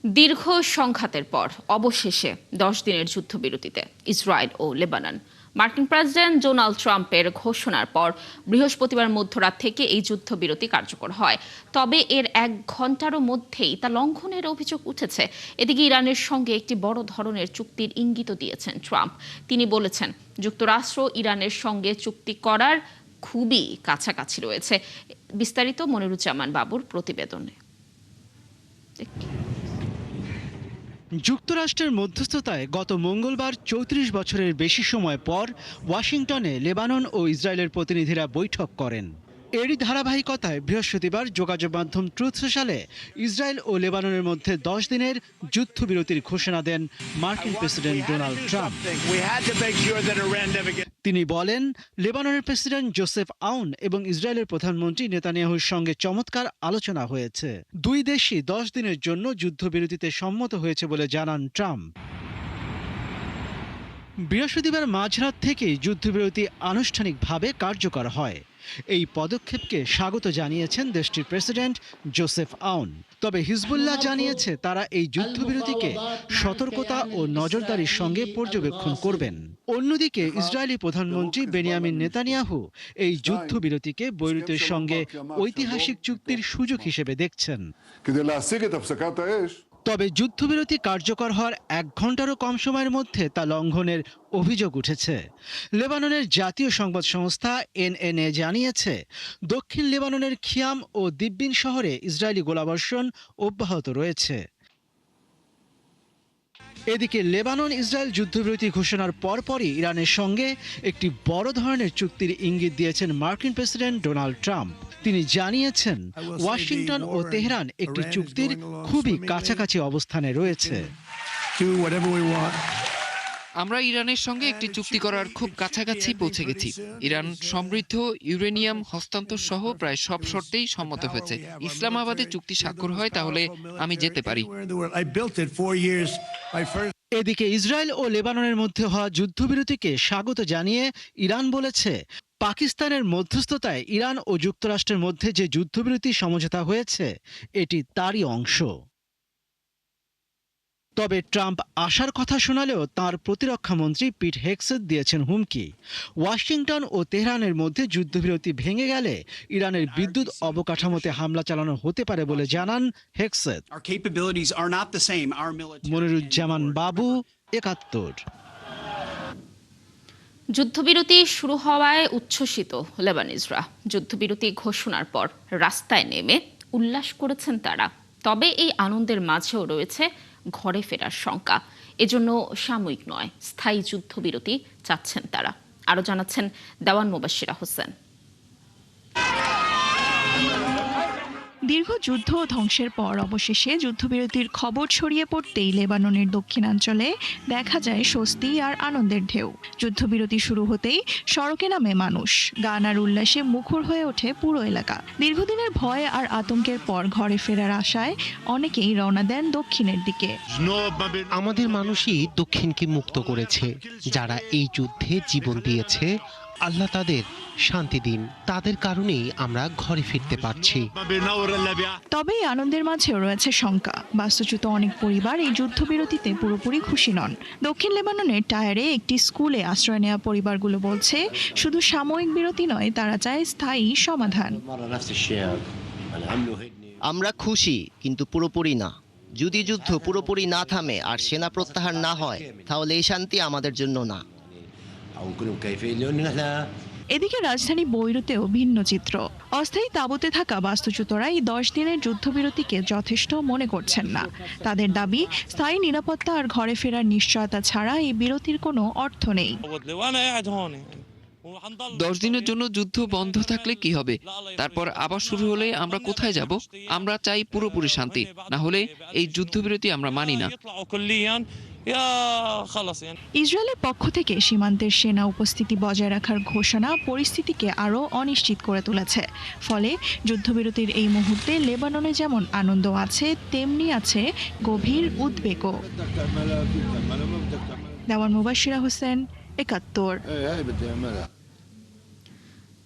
দীর্ঘ সংঘাতের পর অবশেষে 10 দিনের যুদ্ধবিরতিতে ইসরায়েল ও লেবানন। মার্কিন প্রেসিডেন্ট ডোনাল্ড ট্রাম্পের ঘোষণার পর বৃহস্পতিবার মধ্যরাত থেকে এই যুদ্ধবিরতি কার্যকর হয়। তবে এর 1 ঘন্টারও মধ্যেই তা লঙ্ঘনের অভিযোগ উঠেছে। এদিকে ইরানের সঙ্গে একটি বড় ধরনের চুক্তির ইঙ্গিত দিয়েছেন ট্রাম্প। তিনি বলেছেন, যুক্তরাষ্ট্র ইরানের সঙ্গে চুক্তি করার খুবই কাছাকাছি রয়েছে। বিস্তারিত মনিরুজ্জামান বাবুর প্রতিবেদনে। যুক্তরাষ্ট্রের মধ্যস্থতায় গত মঙ্গলবার 34 বছরের বেশি সময় পর ওয়াশিংটনে লেবানন ও ইসরায়েলের প্রতিনিধিরা বৈঠক করেন। এরই ধারাবাহিকতায় বৃহস্পতিবার যোগাযোগ মাধ্যম ট্রুথ সোশ্যালে ইসরায়েল ও লেবাননের মধ্যে 10 দিনের যুদ্ধবিরতির ঘোষণা দেন মার্কিন প্রেসিডেন্ট ডোনাল্ড ট্রাম্প। তিনি বলেন, লেবাননের প্রেসিডেন্ট জোসেফ আউন এবং ইসরায়েলের প্রধানমন্ত্রী নেতানিয়াহুর সঙ্গে চমৎকার আলোচনা হয়েছে। দুই দেশই 10 দিনের জন্য যুদ্ধবিরতিতে সম্মত হয়েছে বলে জানান ট্রাম্প। বৃহস্পতিবার মাঝরাত থেকেই যুদ্ধবিরতি আনুষ্ঠানিকভাবে কার্যকর হয়। এই পদক্ষেপকে স্বাগত জানিয়েছেন দেশটির প্রেসিডেন্ট জোসেফ আউন। তবে হিজবুল্লাহ জানিয়েছে তারা এই যুদ্ধবিরতিকে সতর্কতা ও নজরদারির সঙ্গে পর্যবেক্ষণ করবেন। অন্যদিকে ইসরায়েলি প্রধানমন্ত্রী বেনিয়ামিন নেতানিয়াহু এই যুদ্ধবিরতিকে বৈরুতের সঙ্গে ঐতিহাসিক চুক্তির সুযোগ হিসেবে দেখছেন। তবে যুদ্ধবিরতি কার্যকর হওয়ার 1 ঘন্টারও কম সময়ের মধ্যে তা লঙ্ঘনের অভিযোগ উঠেছে। লেবাননের জাতীয় সংবাদ সংস্থা এনএনএ জানিয়েছে, দক্ষিণ লেবাননের খিয়াম ও দিব্বিন শহরে ইসরায়েলি গোলাবর্ষণ অব্যাহত রয়েছে। এদিকে লেবানন ইসরায়েল যুদ্ধবিরতি ঘোষণার পরপরই ইরানের সঙ্গে একটি বড় ধরনের চুক্তির ইঙ্গিত দিয়েছেন মার্কিন প্রেসিডেন্ট ডোনাল্ড ট্রাম্প। তিনি জানিয়েছেন, ওয়াশিংটন ও তেহরান একটি চুক্তির খুবই কাছাকাছি অবস্থানে রয়েছে। আমরা ইরানের সঙ্গে একটি চুক্তি করার খুব কাছাকাছি পৌঁছে গেছি। ইরান সমৃদ্ধ ইউরেনিয়াম হস্তান্তর সহ প্রায় সব শর্তেই সম্মত হয়েছে। ইসলামাবাদে চুক্তি স্বাক্ষর হয় তাহলে আমি যেতে পারি। এদিকে ইসরায়েল ও লেবাননের মধ্যে হওয়া যুদ্ধবিরতিকে স্বাগত জানিয়ে ইরান বলেছে, পাকিস্তানের মধ্যস্থতায় ইরান ও যুক্তরাষ্ট্রের মধ্যে যে যুদ্ধবিরতি সমঝোতা হয়েছে এটি তারই অংশ। তবে ট্রাম্প আশার কথা শোনালেও তাঁর প্রতিরক্ষা মন্ত্রী পিট হেগসেথ দিয়েছেন হুমকি। ওয়াশিংটন ও তেহরানের মধ্যে যুদ্ধবিরতি ভেঙে গেলে ইরানের বিদ্যুৎ অবকাঠামোতে হামলা চালানো হতে পারে বলে জানান হেগসেথ। মনিরুজ্জামান বাবু, 71। যুদ্ধবিরতি শুরু হওয়ায় উচ্ছ্বসিত লেবানিজরা। যুদ্ধবিরতি ঘোষণার পর রাস্তায় নেমে উল্লাস করেছেন তারা। তবে এই আনন্দের মাঝেও রয়েছে ঘরে ফেরার শঙ্কা। এজন্য সাময়িক নয়, স্থায়ী যুদ্ধবিরতি চাচ্ছেন তারা। আরও জানাচ্ছেন দেওয়ান মুবাশশিরা হোসেন। দীর্ঘ যুদ্ধ ও ধ্বংসের পর অবশেষে যুদ্ধবিরতির খবর ছড়িয়ে পড়তেই লেবাননের দক্ষিণাঞ্চলে দেখা যায় স্বস্তি আর আনন্দের ঢেউ। যুদ্ধবিরতি শুরু হতেই সড়কে নামে মানুষ, গান আর উল্লাসে মুখর হয়ে ওঠে পুরো এলাকা। দীর্ঘদিনের ভয় আর আতঙ্কের পর ঘরে ফেরার আশায় অনেকেই রওনা দেন দক্ষিণের দিকে। আমাদের মানুষই দক্ষিণকে মুক্ত করেছে। যারা এই যুদ্ধে জীবন দিয়েছে, আল্লাহ তাদের শান্তি দিন। তাদের কারণেই আমরা ঘরে ফিরতে পারছি। তবে এই আনন্দের মাঝেও রয়েছে শঙ্কা। বাস্তুচ্যুত অনেক পরিবার এই যুদ্ধবিরতিতে পুরোপুরি খুশি নন। দক্ষিণ লেবাননের টায়ারে একটি স্কুলে আশ্রয় নেওয়া পরিবারগুলো বলছে, শুধু সাময়িক বিরতি নয়, তারা চায় স্থায়ী সমাধান। আমরা খুশি, কিন্তু পুরোপুরি না। যদি যুদ্ধ পুরোপুরি না থামে আর সেনা প্রত্যাহার না হয়, তাহলে এই শান্তি আমাদের জন্য না। এদিকে রাজধানী বৈরুতেও ভিন্ন চিত্র। অস্থায়ী তাঁবুতে থাকা বাস্তুচ্যুতরা এই 10 দিনের যুদ্ধবিরতিকে যথেষ্ট মনে করছেন না। তাদের দাবি, স্থায়ী নিরাপত্তা আর ঘরে ফেরার নিশ্চয়তা ছাড়া এই বিরতির কোনো অর্থ নেই। 10 দিনের জন্য যুদ্ধ বন্ধ থাকলে কি হবে? তারপর আবার শুরু হলে আমরা কোথায় যাব? আমরা চাই পুরোপুরি শান্তি, না হলে এই যুদ্ধবিরতি আমরা মানি না। ইসরায়েলের পক্ষ থেকে সীমান্তের সেনা উপস্থিতি বজায় রাখার ঘোষণা পরিস্থিতিকে আরও অনিশ্চিত করে তুলেছে। ফলে যুদ্ধবিরতির এই মুহূর্তে লেবাননে যেমন আনন্দ আছে, তেমনি আছে গভীর উদ্বেগও। দেওয়ান মুবাশশিরা হোসেন, 71।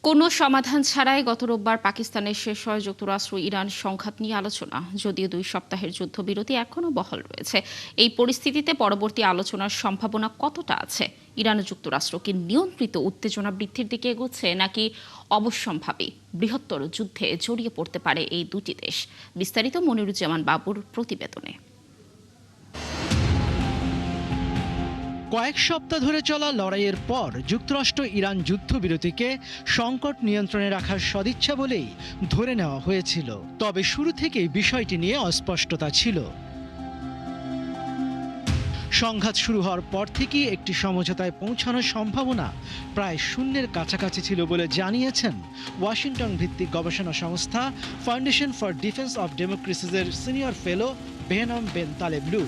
কোনো সমাধান ছাড়াই গত রোববার পাকিস্তানে শেষ হয় যুক্তরাষ্ট্র ইরান সংঘাত নিয়ে আলোচনা। যদিও 2 সপ্তাহের যুদ্ধবিরতি এখনও বহাল রয়েছে, এই পরিস্থিতিতে পরবর্তী আলোচনার সম্ভাবনা কতটা আছে? ইরান ও যুক্তরাষ্ট্র কি নিয়ন্ত্রিত উত্তেজনা বৃদ্ধির দিকে এগোচ্ছে, নাকি অবশ্যম্ভাবী বৃহত্তর যুদ্ধে জড়িয়ে পড়তে পারে এই দুটি দেশ? বিস্তারিত মনিরুজ্জামান বাবুর প্রতিবেদনে। কয়েক সপ্তাহ ধরে চলা লড়াইয়ের পর যুক্তরাষ্ট্র ইরান যুদ্ধবিরতিকে সংকট নিয়ন্ত্রণে রাখার সদিচ্ছা বলেই ধরে নেওয়া হয়েছিল। তবে শুরু থেকেই বিষয়টি নিয়ে অস্পষ্টতা ছিল। সংঘাত শুরু হওয়ার পর থেকেই একটি সমঝোতায় পৌঁছানোর সম্ভাবনা প্রায় শূন্যের কাছাকাছি ছিল বলে জানিয়েছেন ওয়াশিংটন ভিত্তিক গবেষণা সংস্থা ফাউন্ডেশন ফর ডিফেন্স অব ডেমোক্রেসিসের senior fellow Behnam Ben Taleblu.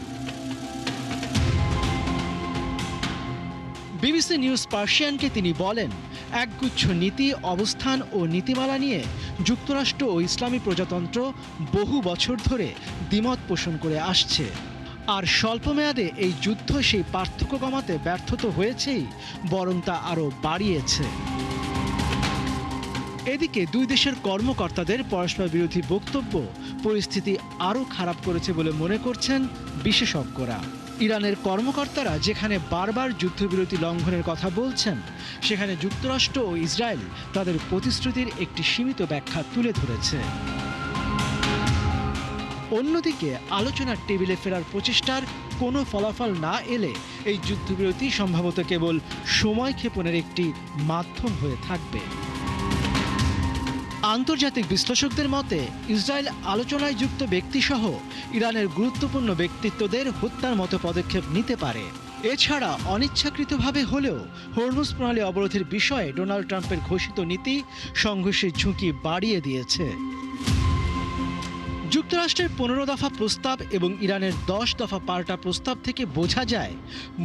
BBC News পার্সিয়ানকে তিনি বলেন, একগুচ্ছ নীতি, অবস্থান ও নীতিমালা নিয়ে যুক্তরাষ্ট্র ও ইসলামী প্রজাতন্ত্র বহু বছর ধরে দ্বিমত পোষণ করে আসছে। আর স্বল্পমেয়াদে এই যুদ্ধ সেই পার্থক্য কমাতে ব্যর্থ তো হয়েছেই, বরং তা আরও বাড়িয়েছে। এদিকে দুই দেশের কর্মকর্তাদের পরস্পর বিরোধী বক্তব্য পরিস্থিতি আরও খারাপ করেছে বলে মনে করছেন বিশেষজ্ঞরা। ইরানের কর্মকর্তারা যেখানে বারবার যুদ্ধবিরতি লঙ্ঘনের কথা বলছেন, সেখানে যুক্তরাষ্ট্র ও ইসরায়েল তাদের প্রতিশ্রুতির একটি সীমিত ব্যাখ্যা তুলে ধরেছে। অন্যদিকে আলোচনার টেবিলে ফেরার প্রচেষ্টার কোনো ফলাফল না এলে এই যুদ্ধবিরতি সম্ভবত কেবল সময় ক্ষেপণের একটি মাধ্যম হয়ে থাকবে। আন্তর্জাতিক বিশ্লেষকদের মতে ইসরায়েল আলোচনায় যুক্ত ব্যক্তিসহ ইরানের গুরুত্বপূর্ণ ব্যক্তিত্বদের হত্যার মতো পদক্ষেপ নিতে পারে। এছাড়া অনিচ্ছাকৃতভাবে হলেও হরমুজ প্রণালী অবরোধের বিষয়ে ডোনাল্ড ট্রাম্পের ঘোষিত নীতি সংঘর্ষের ঝুঁকি বাড়িয়ে দিয়েছে। যুক্তরাষ্ট্রের 15 দফা প্রস্তাব এবং ইরানের 10 দফা পাল্টা প্রস্তাব থেকে বোঝা যায়,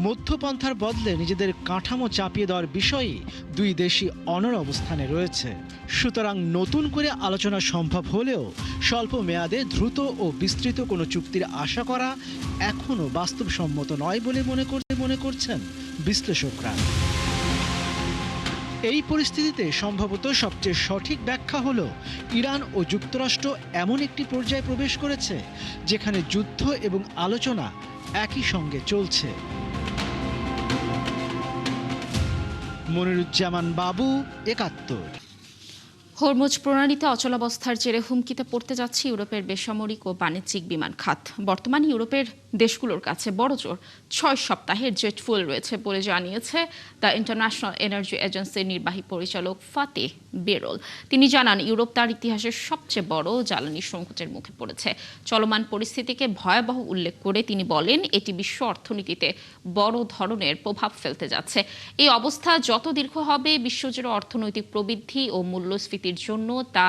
মধ্যপন্থার বদলে নিজেদের কাঠামো চাপিয়ে দেওয়ার বিষয়ে দুই দেশই অনড় অবস্থানে রয়েছে। সুতরাং নতুন করে আলোচনা সম্ভব হলেও স্বল্প মেয়াদে দ্রুত ও বিস্তৃত কোনো চুক্তির আশা করা এখনও বাস্তবসম্মত নয় বলে মনে করছেন বিশ্লেষকরা। এই পরিস্থিতিতে সম্ভবত সবচেয়ে সঠিক ব্যাখ্যা হলো, ইরান ও যুক্তরাষ্ট্র এমন একটি পর্যায়ে প্রবেশ করেছে যেখানে যুদ্ধ এবং আলোচনা একই সঙ্গে চলছে। মনিরুজ্জামান বাবু, 71। হরমুজ প্রণালীতে অচলাবস্থার জেরে হুমকিতে পড়তে যাচ্ছে ইউরোপের বেসামরিক ও বাণিজ্যিক বিমান খাত। বর্তমানে ইউরোপের দেশগুলোর কাছে বড়জোর 6 সপ্তাহের জেট ফুয়েল রয়েছে বলে জানিয়েছে দ্য ইন্টারন্যাশনাল এনার্জি এজেন্সির নির্বাহী পরিচালক ফাতেহ বেরোল। তিনি জানান, ইউরোপ তার ইতিহাসের সবচেয়ে বড় জ্বালানি সংকটের মুখে পড়েছে। চলমান পরিস্থিতিকে ভয়াবহ উল্লেখ করে তিনি বলেন, এটি বিশ্ব অর্থনীতিতে বড় ধরনের প্রভাব ফেলতে যাচ্ছে। এই অবস্থা যত দীর্ঘ হবে, বিশ্বজুড়ে অর্থনৈতিক প্রবৃদ্ধি ও মূল্যস্ফীতির জন্য তা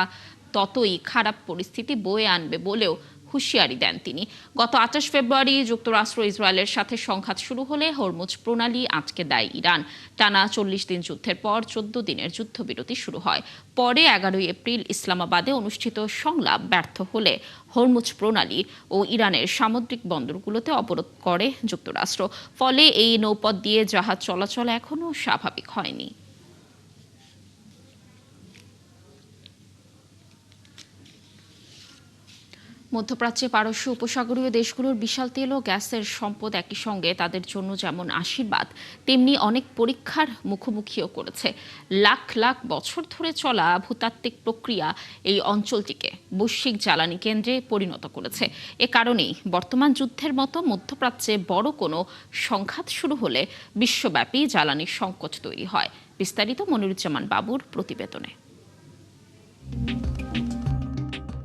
ততই খারাপ পরিস্থিতি বয়ে আনবে বলেও হুঁশিয়ারি দেন তিনি। গত 28 ফেব্রুয়ারি যুক্তরাষ্ট্র ইসরায়েলের সাথে সংঘাত শুরু হলে হরমুজ প্রণালী আটকে দেয় ইরান। টানা 40 দিন যুদ্ধের পর 14 দিনের যুদ্ধবিরতি শুরু হয়। পরে 11 এপ্রিল ইসলামাবাদে অনুষ্ঠিত সংলাপ ব্যর্থ হলে হরমুজ প্রণালী ও ইরানের সামুদ্রিক বন্দরগুলোতে অবরোধ করে যুক্তরাষ্ট্র। ফলে এই নৌপথ দিয়ে জাহাজ চলাচল এখনও স্বাভাবিক হয়নি। মধ্যপ্রাচ্যে পারস্য উপসাগরীয় দেশগুলোর বিশাল তেল ও গ্যাসের সম্পদ একই সঙ্গে তাদের জন্য যেমন আশীর্বাদ, তেমনি অনেক পরীক্ষার মুখোমুখিও করেছে। লাখ লাখ বছর ধরে চলা ভূতাত্ত্বিক প্রক্রিয়া এই অঞ্চলটিকে বৈশ্বিক জ্বালানি কেন্দ্রে পরিণত করেছে। এ কারণেই বর্তমান যুদ্ধের মতো মধ্যপ্রাচ্যে বড় কোনো সংঘাত শুরু হলে বিশ্বব্যাপী জ্বালানির সংকট তৈরি হয়। বিস্তারিত মনিরুজ্জামান বাবুর প্রতিবেদনে।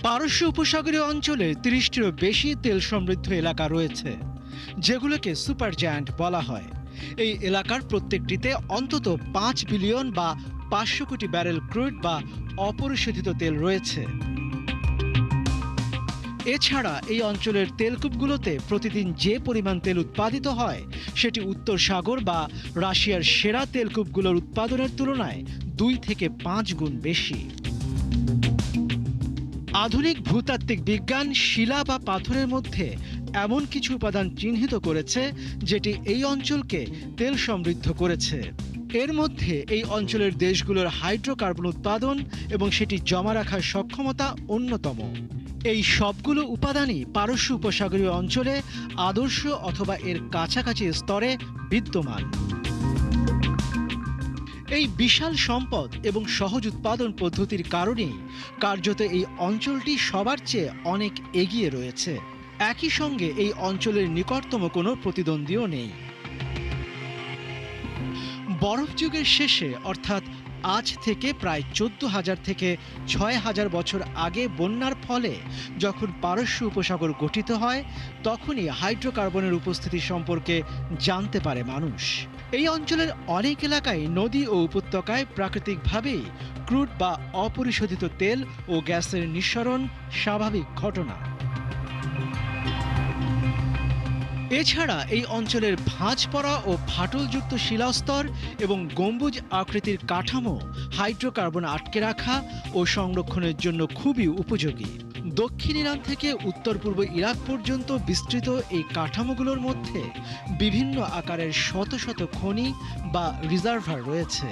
পারস্য উপসাগরীয় অঞ্চলে 30টিরও বেশি তেল সমৃদ্ধ এলাকা রয়েছে, যেগুলোকে সুপার জায়ান্ট বলা হয়। এই এলাকার প্রত্যেকটিতে অন্তত 5 বিলিয়ন বা 500 কোটি ব্যারেল ক্রুড বা অপরিশোধিত তেল রয়েছে। এছাড়া এই অঞ্চলের তেলকূপগুলোতে প্রতিদিন যে পরিমাণ তেল উৎপাদিত হয়, সেটি উত্তর সাগর বা রাশিয়ার সেরা তেলকূপগুলোর উৎপাদনের তুলনায় 2 থেকে 5 গুণ বেশি। আধুনিক ভূতাত্ত্বিক বিজ্ঞান শিলা বা পাথরের মধ্যে এমন কিছু উপাদান চিহ্নিত করেছে যেটি এই অঞ্চলকে তেল সমৃদ্ধ করেছে। এর মধ্যে এই অঞ্চলের দেশগুলোর হাইড্রোকার্বন উৎপাদন এবং সেটি জমা রাখার সক্ষমতা অন্যতম। এই সবগুলো উপাদানই পারস্য উপসাগরীয় অঞ্চলে আদর্শ অথবা এর কাছাকাছি স্তরে বিদ্যমান। এই বিশাল সম্পদ এবং সহজ উৎপাদন পদ্ধতির কারণেই কার্যত এই অঞ্চলটি সবার চেয়ে অনেক এগিয়ে রয়েছে। একই সঙ্গে এই অঞ্চলের নিকটতম কোনো প্রতিদ্বন্দ্বীও নেই। বরফ যুগের শেষে অর্থাৎ আজ থেকে প্রায় 14,000 থেকে 6,000 বছর আগে বন্যার ফলে যখন পারস্য উপসাগর গঠিত হয়, তখনই হাইড্রোকার্বনের উপস্থিতি সম্পর্কে জানতে পারে মানুষ। এই অঞ্চলের অনেক এলাকায় নদী ও উপত্যকায় প্রাকৃতিকভাবেই ক্রুড বা অপরিশোধিত তেল ও গ্যাসের নিঃসরণ স্বাভাবিক ঘটনা। এছাড়া এই অঞ্চলের ভাঁজ পড়া ও ফাটলযুক্ত শিলাস্তর এবং গম্বুজ আকৃতির কাঠামো হাইড্রোকার্বন আটকে রাখা ও সংরক্ষণের জন্য খুবই উপযোগী। দক্ষিণ ইরান থেকে উত্তর পূর্ব ইরাক পর্যন্ত বিস্তৃত এই কাঠামোগুলোর মধ্যে বিভিন্ন আকারের শত শত খনি বা রিজার্ভার রয়েছে।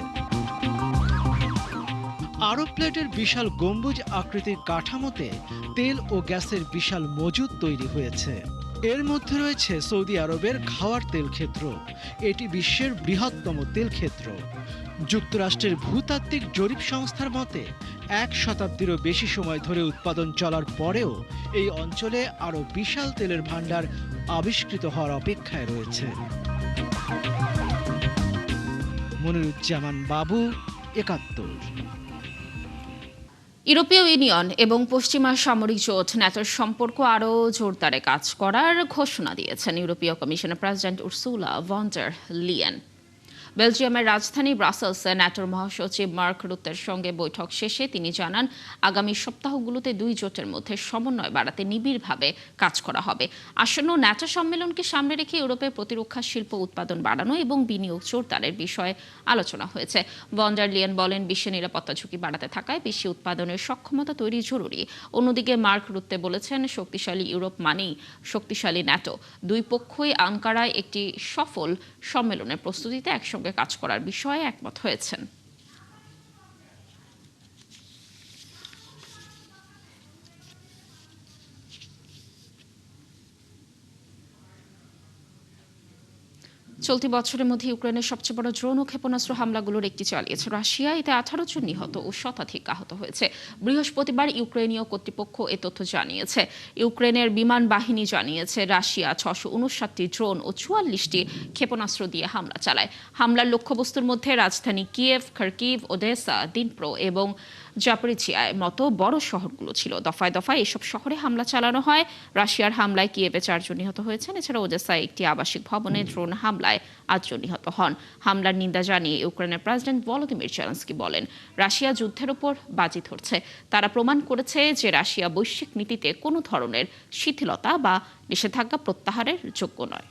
আরব প্লেটের বিশাল গম্বুজ আকৃতির কাঠামোতে তেল ও গ্যাসের বিশাল মজুদ তৈরি হয়েছে। এর মধ্যে রয়েছে সৌদি আরবের খাওয়ার তেল ক্ষেত্র, এটি বিশ্বের বৃহত্তম তেল ক্ষেত্র। যুক্তরাষ্ট্রের ভূতাত্ত্বিক জরিপ সংস্থার মতে 1 শতাব্দীরও বেশি সময় ধরে উৎপাদন চলার পরেও এই অঞ্চলে আরও বিশাল তেলের ভাণ্ডার আবিষ্কৃত হওয়ার অপেক্ষায় রয়েছে। মনিরুজ্জামান বাবু, ৭১। ইউরোপীয় ইউনিয়ন এবং পশ্চিমা সামরিক জোট ন্যাটোর সম্পর্ক আরও জোরদারে কাজ করার ঘোষণা দিয়েছেন ইউরোপীয় কমিশনের president Ursula von der Leyen. বেলজিয়ামের রাজধানী ব্রাসেলসে ন্যাটোর মহাসচিব মার্ক রুত্তের সঙ্গে বৈঠক শেষে তিনি জানান, আগামী সপ্তাহগুলোতে দুই জোটের মধ্যে সমন্বয় বাড়াতে নিবিড়ভাবে কাজ করা হবে। আসন্ন ন্যাটো সম্মেলনকে সামনে রেখে ইউরোপের প্রতিরক্ষা শিল্প উৎপাদন বাড়ানো এবং বিনিয়োগ জোরদারের বিষয়ে আলোচনা হয়েছে। ভন ডার লিয়েন বলেন, বিশ্বের নিরাপত্তা ঝুঁকি বাড়াতে থাকায় বেশি উৎপাদনের সক্ষমতা তৈরি জরুরি। অন্যদিকে মার্ক রুত্তে বলেছেন, শক্তিশালী ইউরোপ মানেই শক্তিশালী ন্যাটো। দুই পক্ষই আঙ্কারায় একটি সফল সম্মেলনের প্রস্তুতিতে একসঙ্গে কাজ করার বিষয়ে একমত হয়েছেন। চলতি বছরের মধ্যে ইউক্রেনের সবচেয়ে বড় ড্রোন ও ক্ষেপণাস্ত্র হামলাগুলোর একটি চালিয়েছে রাশিয়া। এতে 18 জন নিহত ও শতাধিক আহত হয়েছে। বৃহস্পতিবার ইউক্রেনীয় কর্তৃপক্ষ এ তথ্য জানিয়েছে। ইউক্রেনের বিমান বাহিনী জানিয়েছে, রাশিয়া 659টি ড্রোন ও 44টি ক্ষেপণাস্ত্র দিয়ে হামলা চালায়। হামলার লক্ষ্যবস্তুর মধ্যে রাজধানী কিয়েভ, খার্কিভ, ওডেসা, দিনপ্রো এবং জাপরিজিয়ায় মতো বড় শহরগুলো ছিল। দফায় দফায় এসব শহরে হামলা চালানো হয়। রাশিয়ার হামলায় কিয়েভে 4 জন নিহত হয়েছেন। এছাড়া ওডেসায় একটি আবাসিক ভবনে ড্রোন হামলায় 8 জন নিহত হন। হামলার নিন্দা জানিয়ে ইউক্রেনের প্রেসিডেন্ট ভলোদিমির জেলেনস্কি বলেন, রাশিয়া যুদ্ধের ওপর বাজি ধরছে। তারা প্রমাণ করেছে যে রাশিয়া বৈশ্বিক নীতিতে কোনো ধরনের শিথিলতা বা নিষেধাজ্ঞা প্রত্যাহারের যোগ্য নয়।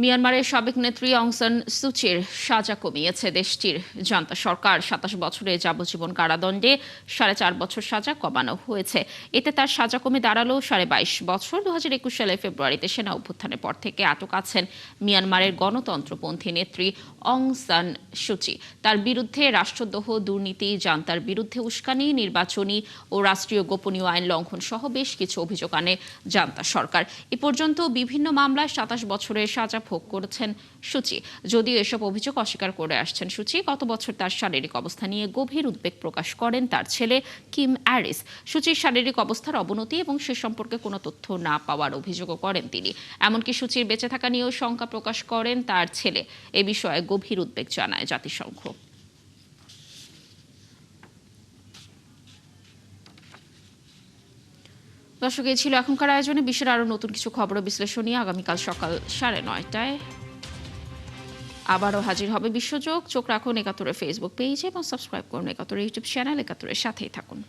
মিয়ানমারের সাবেক নেত্রী অং সান সুচির সাজা কমিয়েছে দেশটির জান্তা সরকার। 27 বছরের যাবজ্জীবন কারাদণ্ডে 4.5 বছর সাজা কমানো হয়েছে। এতে তার সাজা কমে দাঁড়ালো 22.5 বছর। 2021 সালের ফেব্রুয়ারিতে সেনা অভ্যুত্থানের পর থেকে আটক আছেন মিয়ানমারের গণতন্ত্রপন্থী নেত্রী অং সান সুচি। তার বিরুদ্ধে রাষ্ট্রদ্রোহ, দুর্নীতি, জান্তার বিরুদ্ধে উস্কানি, নির্বাচনী ও রাষ্ট্রীয় গোপনীয় আইন লঙ্ঘন সহ বেশ কিছু অভিযোগ আনে জান্তা সরকার। এ পর্যন্ত বিভিন্ন মামলায় 27 বছরের সাজা ভোগ করেছেন সুচি। যদিও এসব অভিযোগ অস্বীকার করে আসছেন সুচি। গত বছর তার শারীরিক অবস্থা নিয়ে গভীর উদ্বেগ প্রকাশ করেন তার ছেলে কিম অ্যারিস। সুচির শারীরিক অবস্থার অবনতি এবং সে সম্পর্কে কোনো তথ্য না পাওয়ার অভিযোগও করেন তিনি। এমনকি সুচির বেঁচে থাকা নিয়েও শঙ্কা প্রকাশ করেন তার ছেলে। এ বিষয়ে গভীর উদ্বেগ জানায় জাতিসংঘ। দর্শক, এই ছিল এখনকার আয়োজনে। বিশ্বের আরও নতুন কিছু খবর ও বিশ্লেষণ নিয়ে আগামীকাল সকাল 9:30টায় আবারও হাজির হবে বিশ্বযোগ। চোখ রাখুন 71 ফেসবুক পেজে এবং সাবস্ক্রাইব করুন 71 ইউটিউব চ্যানেল। 71 সাথেই থাকুন।